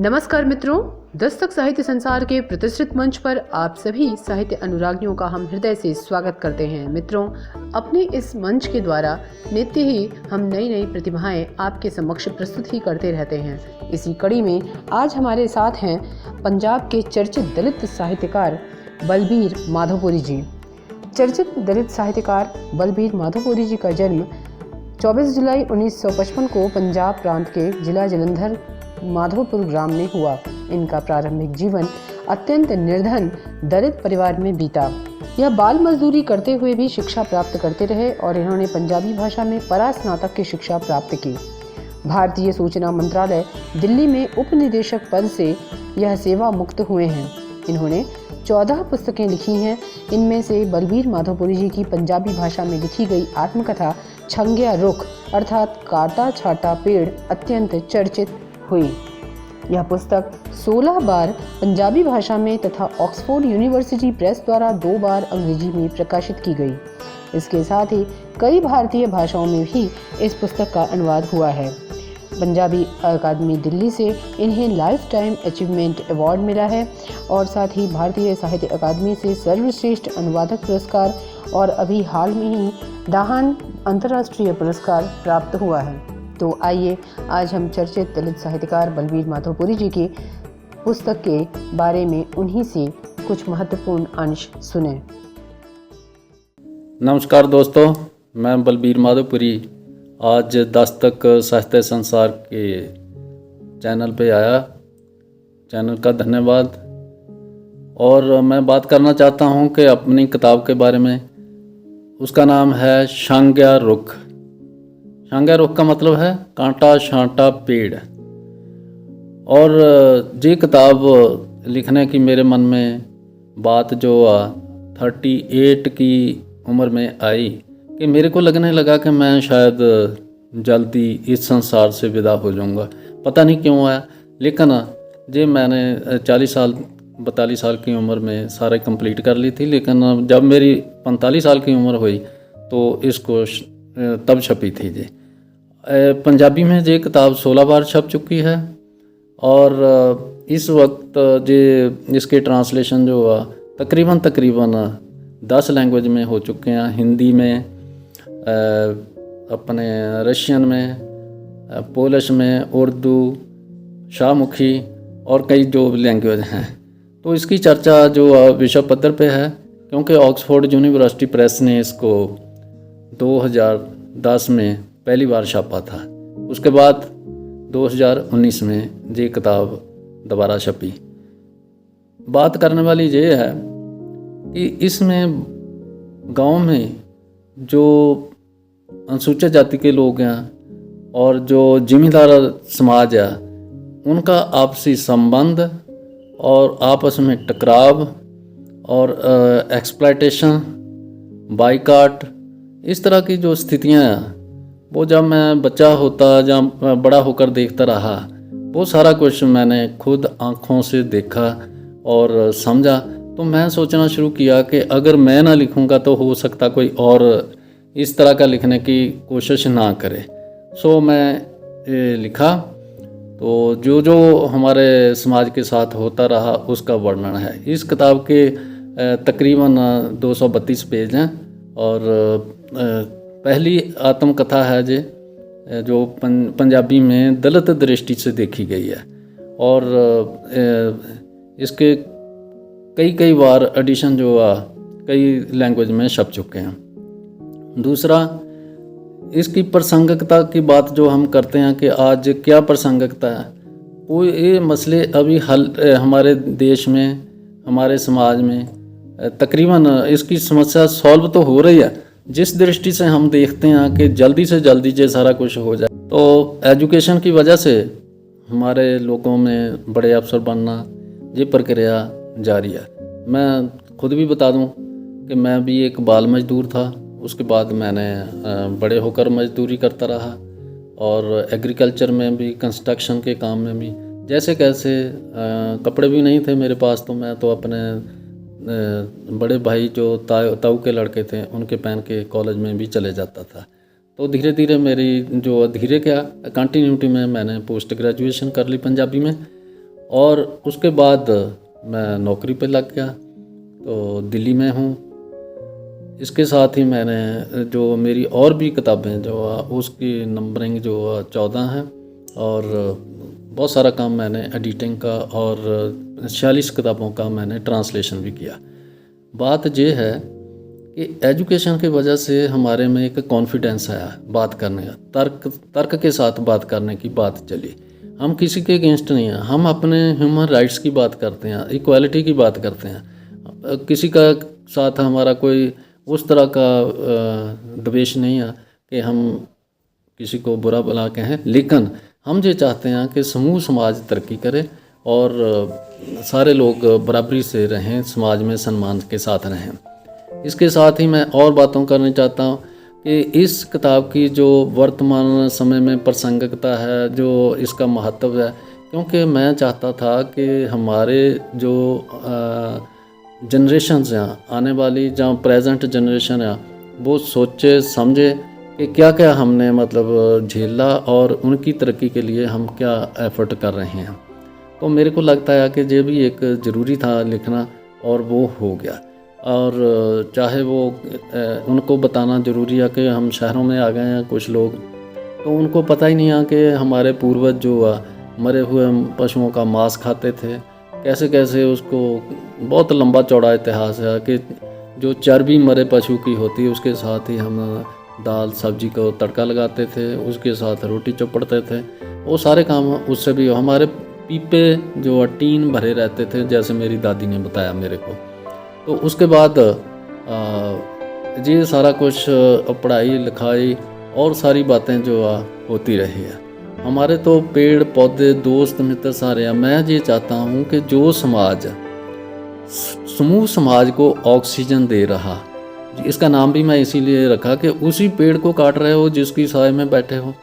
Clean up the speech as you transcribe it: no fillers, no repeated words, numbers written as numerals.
नमस्कार मित्रों, दस्तक साहित्य संसार के प्रतिष्ठित मंच पर आप सभी साहित्य अनुरागियों का हम हृदय से स्वागत करते हैं। मित्रों, अपने इस मंच के द्वारा नित्य ही हम नई नई प्रतिभाएं आपके समक्ष प्रस्तुत ही करते रहते हैं। इसी कड़ी में आज हमारे साथ हैं पंजाब के चर्चित दलित साहित्यकार बलबीर माधोपुरी जी। चर्चित दलित साहित्यकार बलबीर माधोपुरी जी का जन्म 24 जुलाई 1955 को पंजाब प्रांत के जिला जलंधर माधोपुर ग्राम में हुआ। इनका प्रारंभिक जीवन अत्यंत निर्धन दलित परिवार में बीता। यह बाल मजदूरी करते हुए भी शिक्षा प्राप्त करते रहे और इन्होंने पंजाबी भाषा में परास्नातक की शिक्षा प्राप्त की। भारतीय सूचना मंत्रालय दिल्ली में उप निदेशक पद से यह सेवा मुक्त हुए हैं। इन्होंने 14 पुस्तकें लिखी हैं। इनमें से बलबीर माधोपुरी जी की पंजाबी भाषा में लिखी गई आत्मकथा छंगिया रुख अर्थात काटा छाटा पेड़ अत्यंत चर्चित हुई। यह पुस्तक 16 बार पंजाबी भाषा में तथा ऑक्सफोर्ड यूनिवर्सिटी प्रेस द्वारा 2 बार अंग्रेजी में प्रकाशित की गई। इसके साथ ही कई भारतीय भाषाओं में भी इस पुस्तक का अनुवाद हुआ है। पंजाबी अकादमी दिल्ली से इन्हें लाइफ टाइम अचीवमेंट अवार्ड मिला है और साथ ही भारतीय साहित्य अकादमी से सर्वश्रेष्ठ अनुवादक पुरस्कार और अभी हाल में ही दाहन अंतर्राष्ट्रीय पुरस्कार प्राप्त हुआ है। तो आइए आज हम चर्चित दलित साहित्यकार बलबीर माधोपुरी जी की पुस्तक के बारे में उन्हीं से कुछ महत्वपूर्ण अंश सुने। नमस्कार दोस्तों, मैं बलबीर माधोपुरी आज दस्तक साहित्य संसार के चैनल पे आया। चैनल का धन्यवाद। और मैं बात करना चाहता हूँ कि अपनी किताब के बारे में। उसका नाम है छंगिया रुख। छंगिया रुख का मतलब है कांटा छांटा पेड़। और ये किताब लिखने की मेरे मन में बात जो 38 की उम्र में आई कि मेरे को लगने लगा कि मैं शायद जल्दी इस संसार से विदा हो जाऊंगा। पता नहीं क्यों आया, लेकिन ये मैंने 42 साल की उम्र में सारे कंप्लीट कर ली थी। लेकिन जब मेरी 45 साल की उम्र हुई तो इसको तब छपी थी। जी पंजाबी में ये किताब 16 बार छप चुकी है और इस वक्त ये इसके ट्रांसलेशन जो हुआ तकरीबन 10 लैंग्वेज में हो चुके हैं। हिंदी में, अपने रशियन में, पोलिश में, उर्दू, शाहमुखी और कई जो लैंग्वेज हैं। तो इसकी चर्चा जो विश्व पद्धर पे है, क्योंकि ऑक्सफोर्ड यूनिवर्सिटी प्रेस ने इसको 2010 में पहली बार छापा था। उसके बाद 2019 में ये किताब दोबारा छपी। बात करने वाली ये है कि इसमें गांव में जो अनुसूचित जाति के लोग हैं और जो जिम्मेदार समाज है, उनका आपसी संबंध और आपस में टकराव और एक्सप्लॉयटेशन, बाइकाट, इस तरह की जो स्थितियां हैं, वो जब मैं बच्चा होता या बड़ा होकर देखता रहा, वो सारा कुछ मैंने खुद आँखों से देखा और समझा। तो मैं सोचना शुरू किया कि अगर मैं ना लिखूँगा तो हो सकता कोई और इस तरह का लिखने की कोशिश ना करे। सो मैं लिखा। तो जो जो हमारे समाज के साथ होता रहा उसका वर्णन है। इस किताब के तकरीबन 232 पेज हैं और पहली आत्मकथा है जो पंजाबी में दलित दृष्टि से देखी गई है और इसके कई बार एडिशन जो कई लैंग्वेज में छप चुके हैं। दूसरा, इसकी प्रासंगिकता की बात जो हम करते हैं कि आज क्या प्रासंगिकता है, वो ये मसले अभी हल हमारे देश में, हमारे समाज में तकरीबन इसकी समस्या सॉल्व तो हो रही है। जिस दृष्टि से हम देखते हैं कि जल्दी से जल्दी ये सारा कुछ हो जाए, तो एजुकेशन की वजह से हमारे लोगों में बड़े अफसर बनना, ये प्रक्रिया जारी है। मैं खुद भी बता दूं कि मैं भी एक बाल मजदूर था। उसके बाद मैंने बड़े होकर मजदूरी करता रहा और एग्रीकल्चर में भी, कंस्ट्रक्शन के काम में भी। जैसे कैसे कपड़े भी नहीं थे मेरे पास, तो मैं तो अपने बड़े भाई जो ताऊ के लड़के थे उनके पहन के कॉलेज में भी चले जाता था। तो धीरे धीरे मेरी जो कंटिन्यूटी में मैंने पोस्ट ग्रेजुएशन कर ली पंजाबी में और उसके बाद मैं नौकरी पे लग गया, तो दिल्ली में हूँ। इसके साथ ही मैंने जो मेरी और भी किताबें जो उसकी नंबरिंग जो 14 है, और बहुत सारा काम मैंने एडिटिंग का, और 46 किताबों का मैंने ट्रांसलेशन भी किया। बात ये है कि एजुकेशन की वजह से हमारे में एक कॉन्फिडेंस आया बात करने का, तर्क के साथ बात करने की बात चली। हम किसी के अगेंस्ट नहीं हैं, हम अपने ह्यूमन राइट्स की बात करते हैं, इक्वालिटी की बात करते हैं। किसी का साथ हमारा कोई उस तरह का द्वेष नहीं है कि हम किसी को बुरा भला कहें, लेकिन हम ये चाहते हैं कि समूह समाज तरक्की करे और सारे लोग बराबरी से रहें, समाज में सम्मान के साथ रहें। इसके साथ ही मैं और बातों करना चाहता हूँ कि इस किताब की जो वर्तमान समय में प्रासंगिकता है, जो इसका महत्व है, क्योंकि मैं चाहता था कि हमारे जो जनरेशन्स हैं, आने वाली जहाँ प्रेजेंट जनरेशन है, वो सोचे समझे कि क्या क्या हमने मतलब झेला और उनकी तरक्की के लिए हम क्या एफर्ट कर रहे हैं। तो मेरे को लगता है कि ये भी एक ज़रूरी था लिखना, और वो हो गया। और चाहे वो उनको बताना ज़रूरी है कि हम शहरों में आ गए हैं कुछ लोग, तो उनको पता ही नहीं है कि हमारे पूर्वज जो मरे हुए पशुओं का मांस खाते थे, कैसे कैसे उसको बहुत लंबा चौड़ा इतिहास है कि जो चर्बी मरे पशु की होती है उसके साथ ही हम दाल सब्जी को तड़का लगाते थे, उसके साथ रोटी चौपड़ते थे। वो सारे काम उससे भी, हमारे पीपे जो टीन भरे रहते थे, जैसे मेरी दादी ने बताया मेरे को। तो उसके बाद ये सारा कुछ पढ़ाई लिखाई और सारी बातें जो होती रही है। हमारे तो पेड़ पौधे दोस्त मित्र सारे हैं। मैं ये चाहता हूँ कि जो समाज समूह समाज को ऑक्सीजन दे रहा, इसका नाम भी मैं इसीलिए रखा कि उसी पेड़ को काट रहे हो जिसकी साए में बैठे हो।